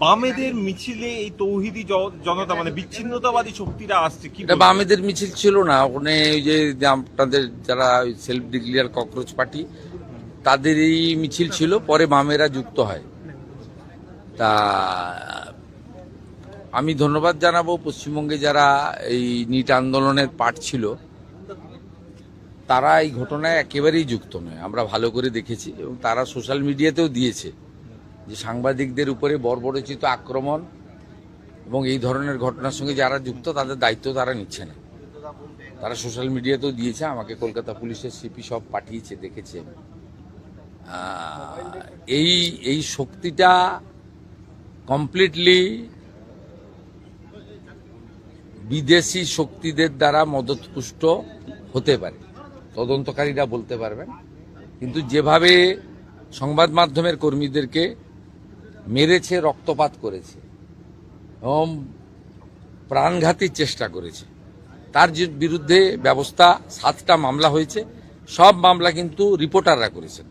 বামেদের মিছিলে এই তৌহিদি জনতা মানে বিচ্ছিন্নতাবাদী শক্তিরা আসছে কি? এটা বামেদের মিছিল ছিল না, ওখানে ওই যে আপনাদের যারা সেলফ ডিক্লেয়ার ককরোচ পার্টি তাদেরই মিছিল ছিল, পরে বামেরা যুক্ত হয়। তা আমি ধন্যবাদ জানাবো পশ্চিমবঙ্গে যারা এই নিট আন্দোলনের পার্ট ছিল, তারা এই ঘটনায় একেবারেই যুক্ত নয়, আমরা ভালো করে দেখেছি এবং তারা সোশ্যাল মিডিয়াতেও দিয়েছে যে সাংবাদিকদের উপরে বর্বরোচিত আক্রমণ এবং এই ধরনের ঘটনার সঙ্গে যারা যুক্ত তাদের দায়িত্ব তারা নিচ্ছে না। তারা সোশ্যাল মিডিয়াতেও দিয়েছে, আমাকে কলকাতা পুলিশের সিপি সব পাঠিয়েছে, দেখেছে। এই শক্তিটা কমপ্লিটলি বিদেশি শক্তিদের দ্বারা মদতপুষ্ট হতে পারে, তদন্তকারীরা বলতে পারবেন। কিন্তু যেভাবে সংবাদ মাধ্যমের কর্মীদেরকে মেরেছে, রক্তপাত করেছে এবং প্রাণঘাতীর চেষ্টা করেছে, তার বিরুদ্ধে ব্যবস্থা 7টা মামলা হয়েছে। সব মামলা কিন্তু রিপোর্টাররা করেছেন।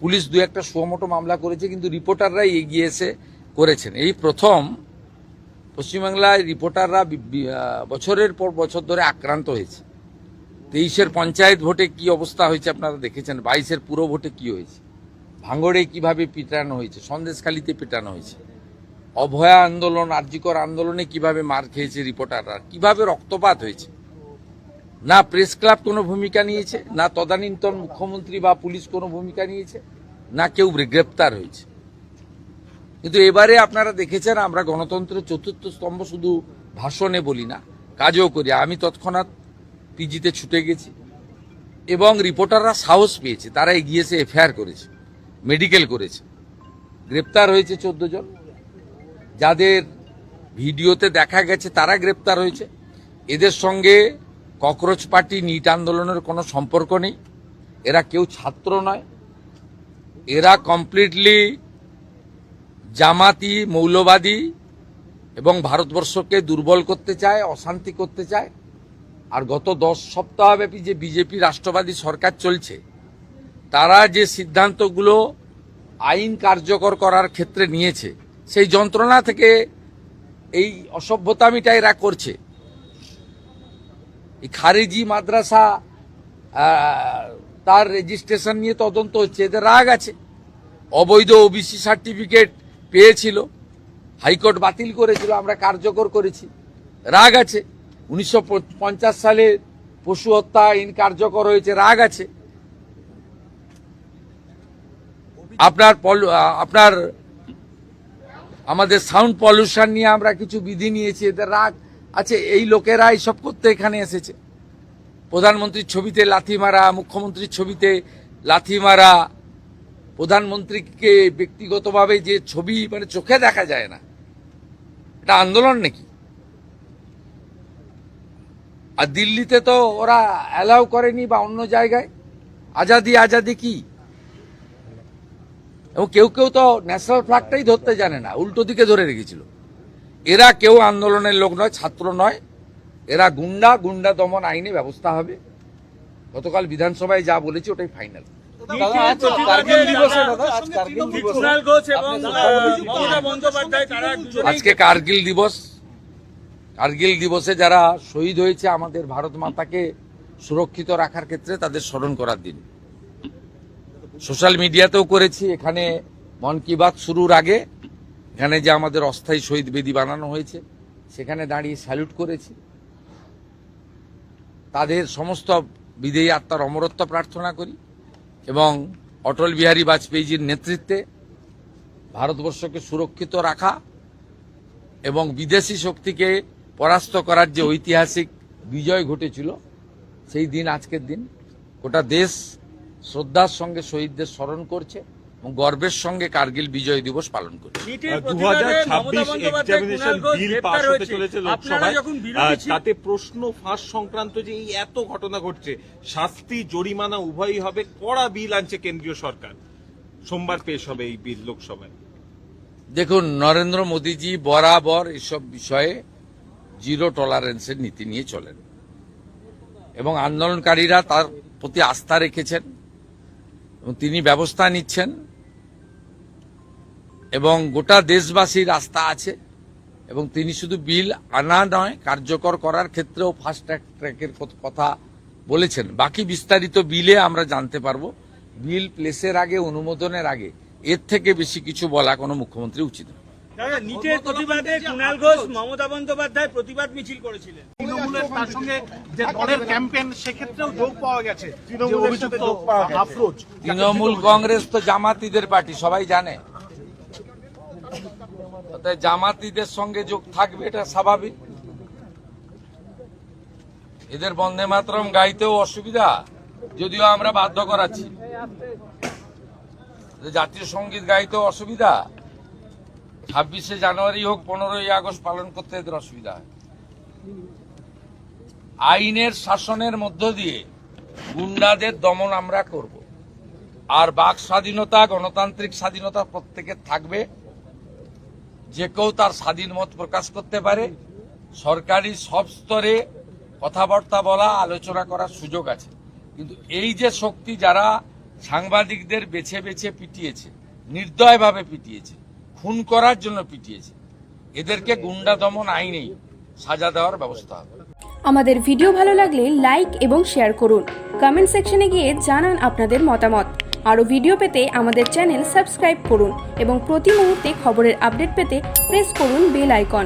পুলিশ 2-1টা সুমোটো মামলা করেছে, কিন্তু রিপোর্টাররাই এগিয়ে এসে করেছেন। এই প্রথম পশ্চিমবাংলায় রিপোর্টাররা বছরের পর বছর ধরে আক্রান্ত হয়েছে। 23-এর পঞ্চায়েত ভোটে কি অবস্থা হয়েছে আপনারা দেখেছেন, 22-এর পুরো ভোটে কি হয়েছে, ভাঙড়ে কিভাবে পিটানো হয়েছে, সন্দেশখালীতে পিটানো হয়েছে, অভয়া আন্দোলন, আরজিকর আন্দোলনে কিভাবে মার খেয়েছে রিপোর্টাররা, কিভাবে রক্তপাত হয়েছে। না প্রেস ক্লাব কোনো ভূমিকা নিয়েছে, না তদানীন্তন মুখ্যমন্ত্রী বা পুলিশ কোনো ভূমিকা নিয়েছে, না কেউ গ্রেপ্তার হয়েছে। কিন্তু এবারে আপনারা দেখেছেন, আমরা গণতন্ত্রের 4র্থ স্তম্ভ শুধু ভাষণে বলি না, কাজও করি। আমি তৎক্ষণাৎ পিজিতে ছুটে গেছি এবং রিপোর্টাররা সাহস পেয়েছে, তারা এগিয়ে এসে এফআইআর করেছে, মেডিকেল করেছে, গ্রেপ্তার হয়েছে 14 জন। যাদের ভিডিওতে দেখা গেছে তারা গ্রেপ্তার হয়েছে। এদের সঙ্গে ককরোচ পার্টি, নিট আন্দোলনের কোনো সম্পর্ক নেই। এরা কেউ ছাত্র নয়, এরা কমপ্লিটলি জামাতি, মৌলবাদী এবং ভারতবর্ষকে দুর্বল করতে চায়, অশান্তি করতে চায়। আর গত 10 সপ্তাহব্যাপী যে বিজেপি রাষ্ট্রবাদী সরকার চলছে, তারা যে সিদ্ধান্তগুলো আইন কার্যকর করার ক্ষেত্রে নিয়েছে, সেই যন্ত্রণা থেকে এই অসভ্যতামিটা এরা করছে। এই খারিজি মাদ্রাসা তার রেজিস্ট্রেশন নিয়ে তদন্ত হচ্ছে, এদের রাগ আছে। অবৈধ ওবিসি সার্টিফিকেট পেয়েছিল, হাইকোর্ট বাতিল করেছিল, আমরা কার্যকর করেছি, রাগ আছে। 1950 সালে পশু হত্যা আইন কার্যকর হয়েছে, রাগ আছে। আপনার আমাদের সাউন্ড পলিউশন নিয়ে আমরা কিছু বিধি নিয়েছি, এদের রাগ আছে। এই লোকেরা এইসব করতে এখানে এসেছে। প্রধানমন্ত্রীর ছবিতে লাথি মারা, মুখ্যমন্ত্রীর ছবিতে লাথি মারা, প্রধানমন্ত্রীকে ব্যক্তিগতভাবে যে ছবি মানে চোখে দেখা যায় না, এটা আন্দোলন নাকি? আর দিল্লিতে তো ওরা অ্যালাউ করেনি, বা অন্য জায়গায়। আজাদি আজাদি কি? এবং কেউ কেউ তো ন্যাশনাল ফ্ল্যাগটাই ধরতে জানে না, উল্টো দিকে ধরে রেখেছিল। এরা কেউ আন্দোলনের লোক নয়, ছাত্র নয়, এরা গুন্ডা। গুন্ডা দমন আইনে ব্যবস্থা হবে। গতকাল বিধানসভায় যা বলেছি ওটাই ফাইনাল। আজকে কার্গিল দিবস। কার্গিল দিবসে যারা শহীদ হয়েছে আমাদের ভারত মাতাকে সুরক্ষিত রাখার ক্ষেত্রে, তাদের স্মরণ করার দিন। সোশ্যাল মিডিয়াতেও করেছি, এখানে মন কি বাত শুরুর আগে এখানে যে আমাদের অস্থায়ী শহীদ বেদি বানানো হয়েছে, সেখানে দাঁড়িয়ে স্যালুট করেছি। তাদের সমস্ত বিদেয়ী আত্মার অমরত্ব প্রার্থনা করি এবং অটল বিহারী বাজপেয়ীজির নেতৃত্বে ভারতবর্ষকে সুরক্ষিত রাখা এবং বিদেশি শক্তিকে পরাস্ত করার যে ঐতিহাসিক বিজয় ঘটেছিল, সেই দিন আজকের দিন। গোটা দেশ শ্রদ্ধার সঙ্গে শহীদদের স্মরণ করছে এবং গর্বের সঙ্গে কার্গিল বিজয় দিবস পালন করছে। 2026 এক্সামিনেশন বিল পাস হতে চলেছে লোকসভায়, তাতে প্রশ্ন ফাঁস সংক্রান্ত যে এই এত ঘটনা ঘটছে, শাস্তি জরিমানা উভয়ই হবে, কড়া বিল আনছে কেন্দ্রীয় সরকার। সোমবার পেশ হবে এই বিল লোকসভায়। দেখুন, নরেন্দ্র মোদীজি বরাবর এসব বিষয়ে জিরো টলারেন্সের নীতি নিয়ে চলেন এবং আন্দোলনকারীরা তার প্রতি আস্থা রেখেছেন এবং তিনি ব্যবস্থা নিচ্ছেন। এবং গোটা দেশবাসীর আস্থা আছে, এবং তিনি শুধু বিল আনা নয়, কার্যকর করার ক্ষেত্রেও ফাস্ট ট্র্যাকের কথা বলেছেন। বাকি বিস্তারিত বিলে আমরা জানতে পারবো। বিল প্লেসের আগে, অনুমোদনের আগে এর থেকে বেশি কিছু বলা কোনো মুখ্যমন্ত্রী উচিত নয়। নিটের প্রতিবাদে কুণাল ঘোষ মমতা বন্দ্যোপাধ্যায় প্রতিবাদ মিছিল করেছিলেন। তৃণমূলের তার সঙ্গে যে দলের ক্যাম্পেইন সেক্ষেত্রেও যোগ পাওয়া গেছে। আফরোজ তৃণমূল কংগ্রেস তো জামাতিদের পার্টি, সবাই জানে। জামাতিদের সঙ্গে যোগ থাকবে, এটা স্বাভাবিক। এদের বন্দে মাতরম গাইতেও অসুবিধা, যদিও আমরা বাধ্য করাচ্ছি। জাতীয় সঙ্গীত গাইতেও অসুবিধা, 26শে জানুয়ারি হোক 15ই আগস্ট পালন করতে এদের অসুবিধা হয়। আইনের শাসনের মধ্য দিয়ে গুন্ডাদের দমন আমরা করব, আর বাক স্বাধীনতা, গণতান্ত্রিক স্বাধীনতা প্রত্যেকের থাকবে। যে কেউ তার স্বাধীন মত প্রকাশ করতে পারে। সরকারি সব স্তরে কথাবার্তা বলা, আলোচনা করার সুযোগ আছে। কিন্তু এই যে শক্তি যারা সাংবাদিকদের বেছে বেছে পিটিয়েছে, নির্দয়ভাবে পিটিয়েছে, খুন করার জন্য পিটিয়েছে, এদেরকে গুন্ডা দমন আইনেই সাজা দেওয়ার ব্যবস্থা হবে। আমাদের ভিডিও ভালো লাগলে লাইক এবং শেয়ার করুন। কমেন্ট সেকশনে গিয়ে জানান আপনাদের মতামত। আরও ভিডিও পেতে আমাদের চ্যানেল সাবস্ক্রাইব করুন এবং প্রতি মুহূর্তে খবরের আপডেট পেতে প্রেস করুন বেল আইকন।